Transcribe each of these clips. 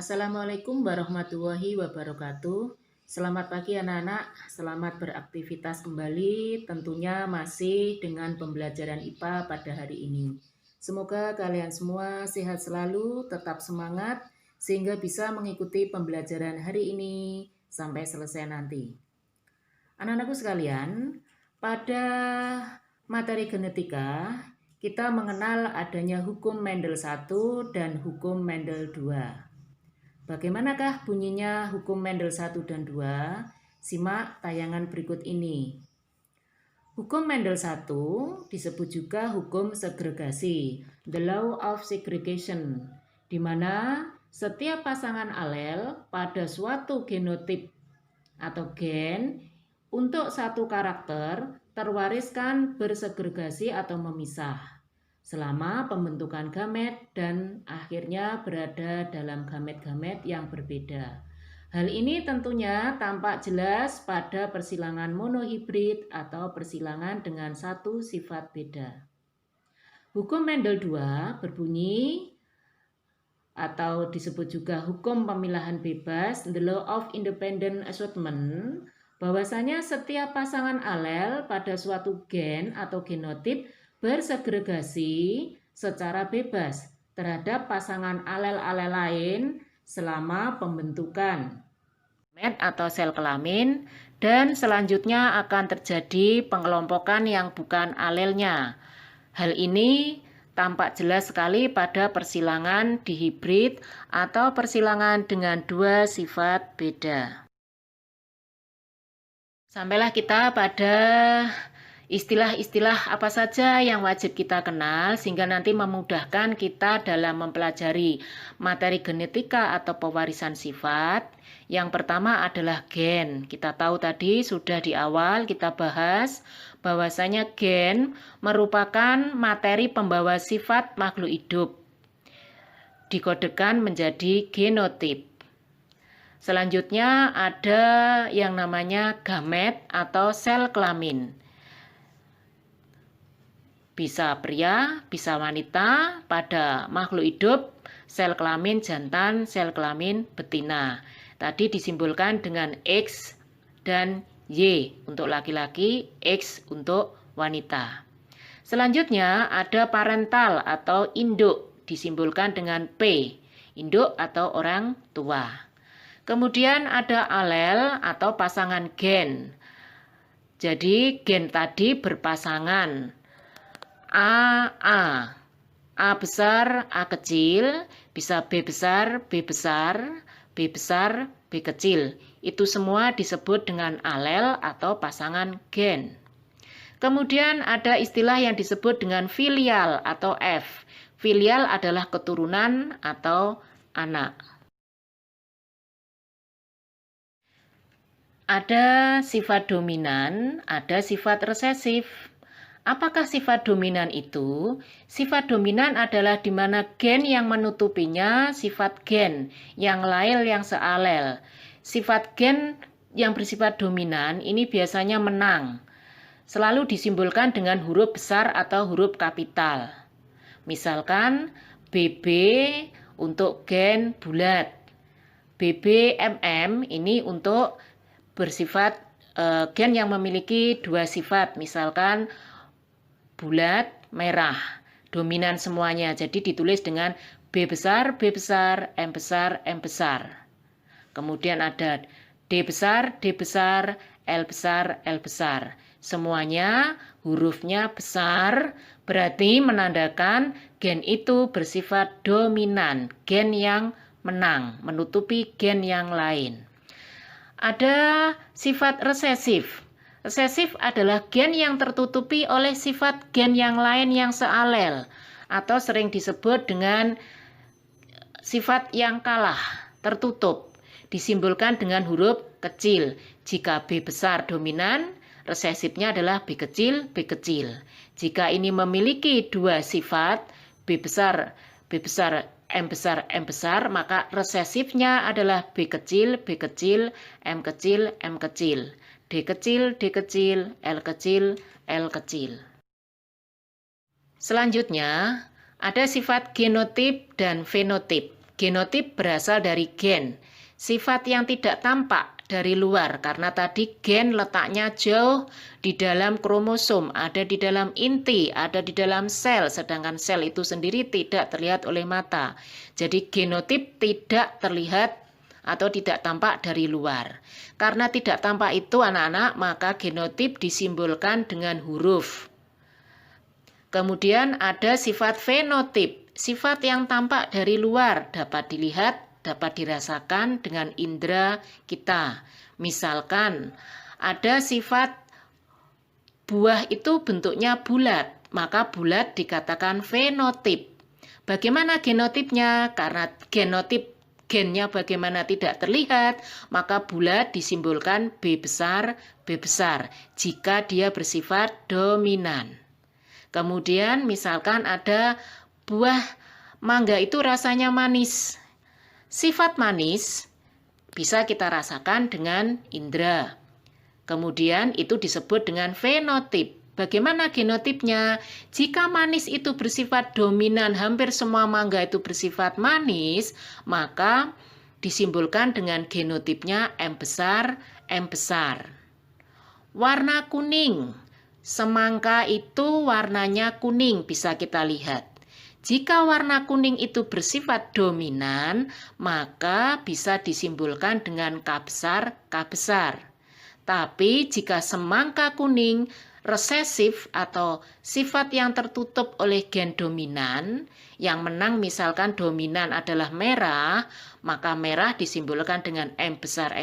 Assalamualaikum warahmatullahi wabarakatuh. Selamat pagi anak-anak, selamat beraktivitas kembali tentunya masih dengan pembelajaran IPA pada hari ini. Semoga kalian semua sehat selalu, tetap semangat sehingga bisa mengikuti pembelajaran hari ini sampai selesai nanti. Anak-anakku sekalian, pada materi genetika kita mengenal adanya hukum Mendel 1 dan hukum Mendel 2. Bagaimanakah bunyinya hukum Mendel 1 dan 2? Simak tayangan berikut ini. Hukum Mendel 1 disebut juga hukum segregasi, the law of segregation, di mana setiap pasangan alel pada suatu genotip atau gen untuk satu karakter terwariskan bersegregasi atau memisah selama pembentukan gamet dan akhirnya berada dalam gamet-gamet yang berbeda. Hal ini tentunya tampak jelas pada persilangan monohibrid atau persilangan dengan satu sifat beda. Hukum Mendel 2 berbunyi atau disebut juga hukum pemilahan bebas, the law of independent assortment, bahwasanya setiap pasangan alel pada suatu gen atau genotip bersegregasi secara bebas terhadap pasangan alel-alel lain selama pembentukan gamet atau sel kelamin, dan selanjutnya akan terjadi pengelompokan yang bukan alelnya. Hal ini tampak jelas sekali pada persilangan dihibrid atau persilangan dengan dua sifat beda. Sampailah kita pada istilah-istilah apa saja yang wajib kita kenal sehingga nanti memudahkan kita dalam mempelajari materi genetika atau pewarisan sifat. Yang pertama adalah gen. Kita tahu tadi sudah di awal kita bahas bahwasanya gen merupakan materi pembawa sifat makhluk hidup. Dikodekan menjadi genotip. Selanjutnya ada yang namanya gamet atau sel kelamin. Bisa pria, bisa wanita, pada makhluk hidup, sel kelamin jantan, sel kelamin betina. Tadi disimbolkan dengan X dan Y untuk laki-laki, X untuk wanita. Selanjutnya ada parental atau induk, disimbolkan dengan P, induk atau orang tua. Kemudian ada alel atau pasangan gen. Jadi gen tadi berpasangan. A besar, A kecil, bisa B besar, B besar, B besar, B kecil. Itu semua disebut dengan alel atau pasangan gen. Kemudian ada istilah yang disebut dengan filial atau F. Filial adalah keturunan atau anak. Ada sifat dominan, ada sifat resesif. Apakah sifat dominan itu? Sifat dominan adalah di mana gen yang menutupinya sifat gen yang lain yang sealel. Sifat gen yang bersifat dominan ini biasanya menang. Selalu disimbolkan dengan huruf besar atau huruf kapital. Misalkan BB untuk gen bulat. BBMM ini untuk bersifat gen yang memiliki dua sifat. Misalkan bulat, merah, dominan semuanya. Jadi ditulis dengan B besar, B besar, M besar, M besar. Kemudian ada D besar, D besar, L besar, L besar. Semuanya hurufnya besar, berarti menandakan gen itu bersifat dominan, gen yang menang, menutupi gen yang lain. Ada sifat resesif. Resesif adalah gen yang tertutupi oleh sifat gen yang lain yang sealel atau sering disebut dengan sifat yang kalah, tertutup. Disimbolkan dengan huruf kecil. Jika B besar dominan, resesifnya adalah B kecil, B kecil. Jika ini memiliki dua sifat, B besar, M besar, M besar, maka resesifnya adalah B kecil, B kecil, M kecil, M kecil. D kecil, D kecil, L kecil, L kecil. Selanjutnya, ada sifat genotip dan fenotip. Genotip berasal dari gen, sifat yang tidak tampak dari luar, karena tadi gen letaknya jauh di dalam kromosom, ada di dalam inti, ada di dalam sel, sedangkan sel itu sendiri tidak terlihat oleh mata. Jadi genotip tidak terlihat atau tidak tampak dari luar. Karena tidak tampak itu anak-anak, maka genotip disimbolkan dengan huruf. Kemudian ada sifat fenotip, sifat yang tampak dari luar, dapat dilihat, dapat dirasakan dengan indera kita. Misalkan ada sifat buah itu bentuknya bulat, maka bulat dikatakan fenotip. Bagaimana genotipnya? Karena gennya bagaimana tidak terlihat, maka bulat disimbolkan B besar jika dia bersifat dominan. Kemudian misalkan ada buah mangga itu rasanya manis. Sifat manis bisa kita rasakan dengan indera. Kemudian itu disebut dengan fenotip. Bagaimana genotipnya? Jika manis itu bersifat dominan, hampir semua mangga itu bersifat manis, maka disimbolkan dengan genotipnya M besar. Warna kuning. Semangka itu warnanya kuning, bisa kita lihat. Jika warna kuning itu bersifat dominan, maka bisa disimbolkan dengan K besar. Tapi jika semangka kuning resesif atau sifat yang tertutup oleh gen dominan, yang menang misalkan dominan adalah merah, maka merah disimbolkan dengan M besar,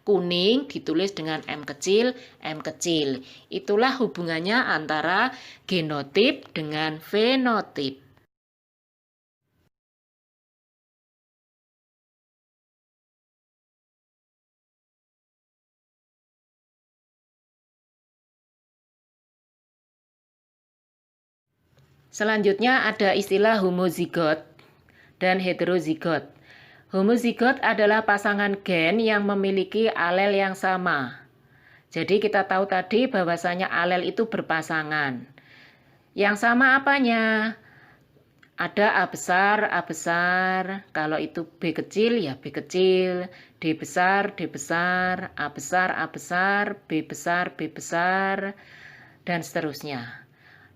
kuning ditulis dengan M kecil. Itulah hubungannya antara genotip dengan fenotip. Selanjutnya ada istilah homozigot dan heterozigot. Homozigot adalah pasangan gen yang memiliki alel yang sama. Jadi kita tahu tadi bahwasanya alel itu berpasangan. Yang sama apanya? Ada A besar, kalau itu B kecil ya B kecil, D besar, A besar, B besar, dan seterusnya.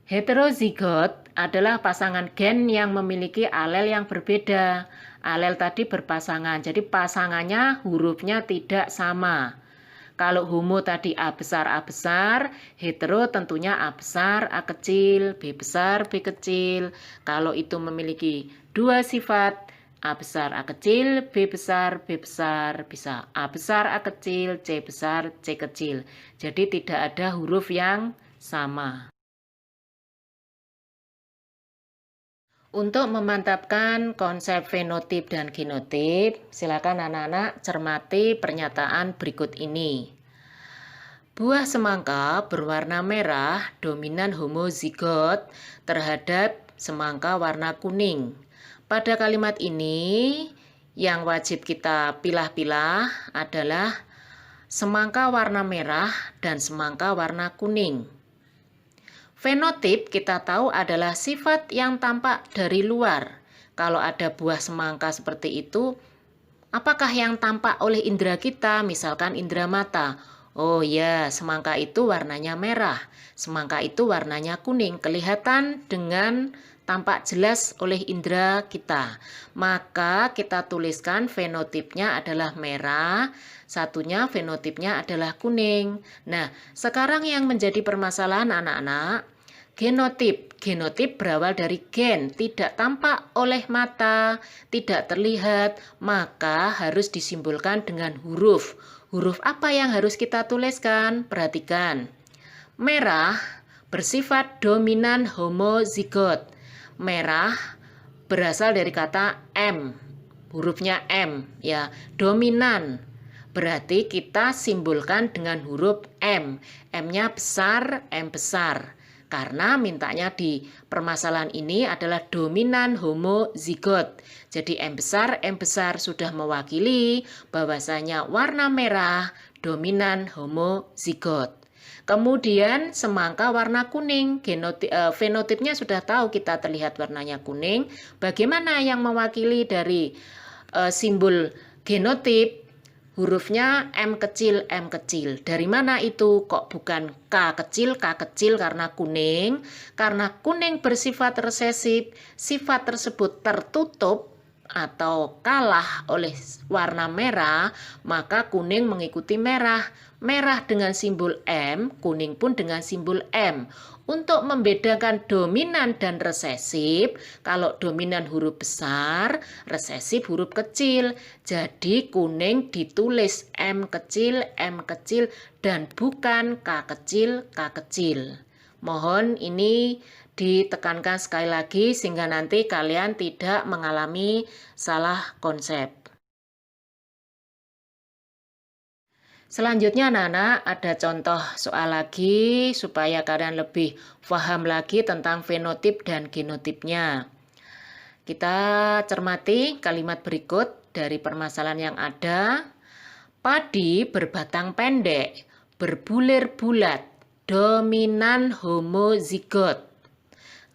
Heterozigot adalah pasangan gen yang memiliki alel yang berbeda. Alel tadi berpasangan, jadi pasangannya hurufnya tidak sama. Kalau homo tadi A besar, hetero tentunya A besar, A kecil, B kecil. Kalau itu memiliki dua sifat, A besar, A kecil, B besar, bisa A besar, A kecil, C besar, C kecil. Jadi tidak ada huruf yang sama. Untuk memantapkan konsep fenotip dan genotip, silakan anak-anak cermati pernyataan berikut ini. Buah semangka berwarna merah dominan homozigot terhadap semangka warna kuning. Pada kalimat ini, yang wajib kita pilah-pilah adalah semangka warna merah dan semangka warna kuning. Fenotip kita tahu adalah sifat yang tampak dari luar. Kalau ada buah semangka seperti itu, apakah yang tampak oleh indera kita? Misalkan indera mata. Oh ya, semangka itu warnanya merah. Semangka itu warnanya kuning. Kelihatan dengan tampak jelas oleh indera kita. Maka kita tuliskan fenotipnya adalah merah, satunya fenotipnya adalah kuning. Nah, sekarang yang menjadi permasalahan anak-anak, genotip berawal dari gen, tidak tampak oleh mata, tidak terlihat, maka harus disimbolkan dengan huruf. Huruf apa yang harus kita tuliskan? Perhatikan. Merah bersifat dominan homozigot. Merah berasal dari kata M, hurufnya M, ya, dominan. Berarti kita simbolkan dengan huruf M. M-nya besar, M besar. Karena mintanya di permasalahan ini adalah dominan homozigot. Jadi M besar sudah mewakili bahwasanya warna merah dominan homozigot. Kemudian semangka warna kuning, fenotipnya sudah tahu kita terlihat warnanya kuning. Bagaimana yang mewakili dari simbol genotip? Hurufnya M kecil, M kecil. Dari mana itu? Kok bukan K kecil karena kuning? Karena kuning bersifat resesif, sifat tersebut tertutup atau kalah oleh warna merah, maka kuning mengikuti merah. Merah dengan simbol M, kuning pun dengan simbol M. Untuk membedakan dominan dan resesif, kalau dominan huruf besar, resesif huruf kecil. Jadi kuning ditulis M kecil, dan bukan K kecil, K kecil. Mohon ini ditekankan sekali lagi sehingga nanti kalian tidak mengalami salah konsep. Selanjutnya anak-anak ada contoh soal lagi supaya kalian lebih paham lagi tentang fenotip dan genotipnya. Kita cermati kalimat berikut dari permasalahan yang ada. Padi berbatang pendek, berbulir bulat, dominan homozigot.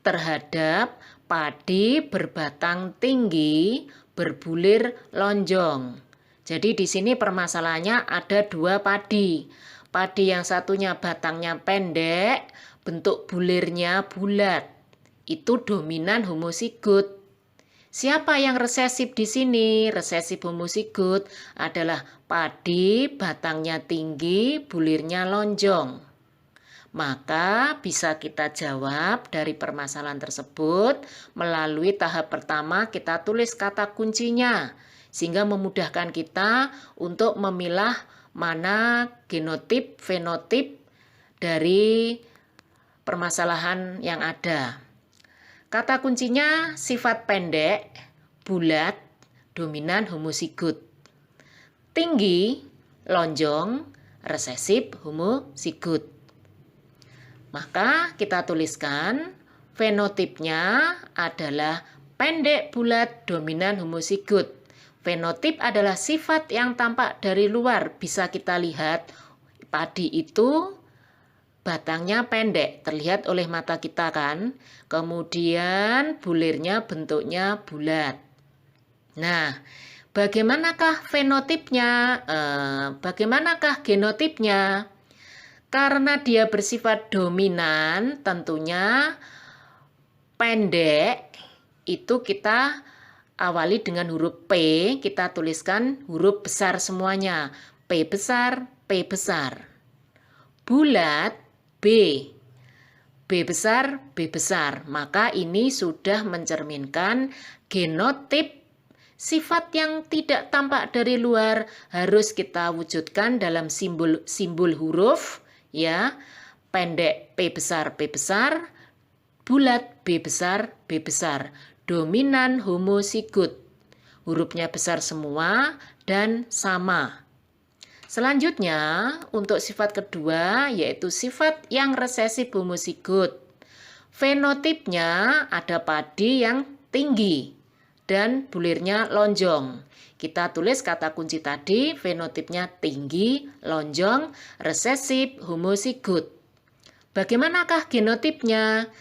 Terhadap padi berbatang tinggi, berbulir lonjong. Jadi di sini permasalahannya ada dua padi. Padi yang satunya batangnya pendek, bentuk bulirnya bulat. Itu dominan homozigot. Siapa yang resesif di sini? Resesif homozigot adalah padi batangnya tinggi, bulirnya lonjong. Maka bisa kita jawab dari permasalahan tersebut melalui tahap pertama kita tulis kata kuncinya. Sehingga memudahkan kita untuk memilah mana genotip, fenotip dari permasalahan yang ada. Kata kuncinya sifat pendek, bulat, dominan homozigot. Tinggi, lonjong, resesif homozigot. Maka kita tuliskan fenotipnya adalah pendek, bulat, dominan homozigot. Fenotip adalah sifat yang tampak dari luar. Bisa kita lihat padi itu batangnya pendek, terlihat oleh mata kita kan. Kemudian bulirnya bentuknya bulat. Nah, bagaimanakah fenotipnya? Bagaimanakah genotipnya? Karena dia bersifat dominan, tentunya pendek itu kita awali dengan huruf P, kita tuliskan huruf besar semuanya. P besar, P besar. Bulat, B. B besar, B besar. Maka ini sudah mencerminkan genotip. Sifat yang tidak tampak dari luar harus kita wujudkan dalam simbol huruf, ya. Pendek, P besar, bulat, B besar, B besar. Dominan homozigot. Hurufnya besar semua dan sama. Selanjutnya, untuk sifat kedua yaitu sifat yang resesif homozigot. Fenotipnya ada padi yang tinggi dan bulirnya lonjong. Kita tulis kata kunci tadi, fenotipnya tinggi, lonjong, resesif, homozigot. Bagaimanakah genotipnya?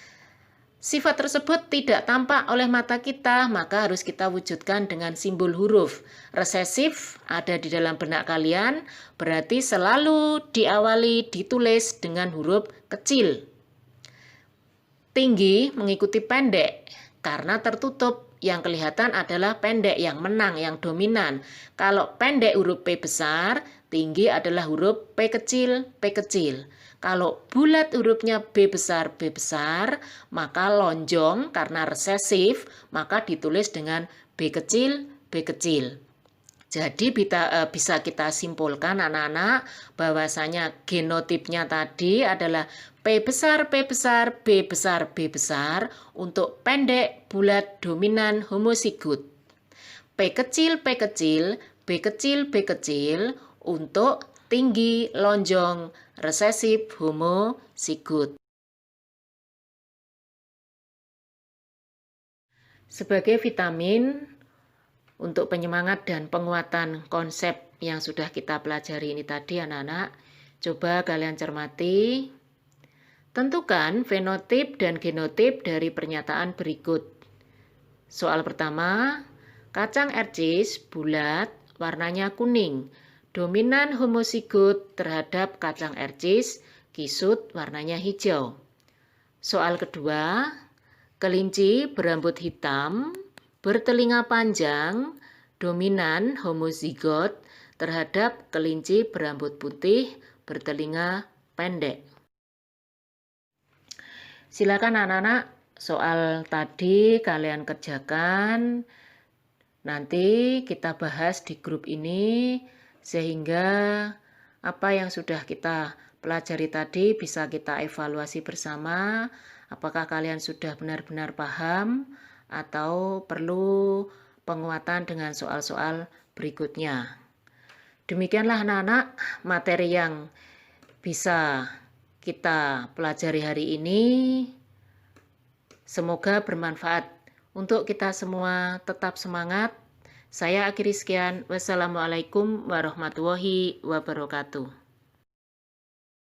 Sifat tersebut tidak tampak oleh mata kita, maka harus kita wujudkan dengan simbol huruf. Resesif ada di dalam benak kalian, berarti selalu ditulis dengan huruf kecil. Tinggi mengikuti pendek, karena tertutup. Yang kelihatan adalah pendek, yang menang, yang dominan. Kalau pendek huruf P besar, tinggi adalah huruf P kecil, P kecil. Kalau bulat hurufnya B besar, maka lonjong karena resesif, maka ditulis dengan B kecil, B kecil. Jadi bisa kita simpulkan anak-anak bahwasanya genotipnya tadi adalah P besar, B besar untuk pendek, bulat, dominan, homozigot. P kecil, B kecil untuk tinggi, lonjong, resesif, homozigot. Sebagai vitamin untuk penyemangat dan penguatan konsep yang sudah kita pelajari ini tadi anak-anak, Coba kalian cermati. Tentukan fenotip dan genotip dari pernyataan berikut. Soal pertama, kacang ercis bulat, warnanya kuning. Dominan homozigot terhadap kacang ercis, kisut warnanya hijau. Soal kedua, kelinci berambut hitam, bertelinga panjang, dominan homozigot terhadap kelinci berambut putih, bertelinga pendek. Silakan anak-anak, soal tadi kalian kerjakan. Nanti kita bahas di grup ini sehingga apa yang sudah kita pelajari tadi bisa kita evaluasi bersama. Apakah kalian sudah benar-benar paham atau perlu penguatan dengan soal-soal berikutnya. Demikianlah anak-anak materi yang bisa kita pelajari hari ini. Semoga bermanfaat untuk kita semua. Tetap semangat. Saya akhiri sekian. Wassalamualaikum warahmatullahi wabarakatuh.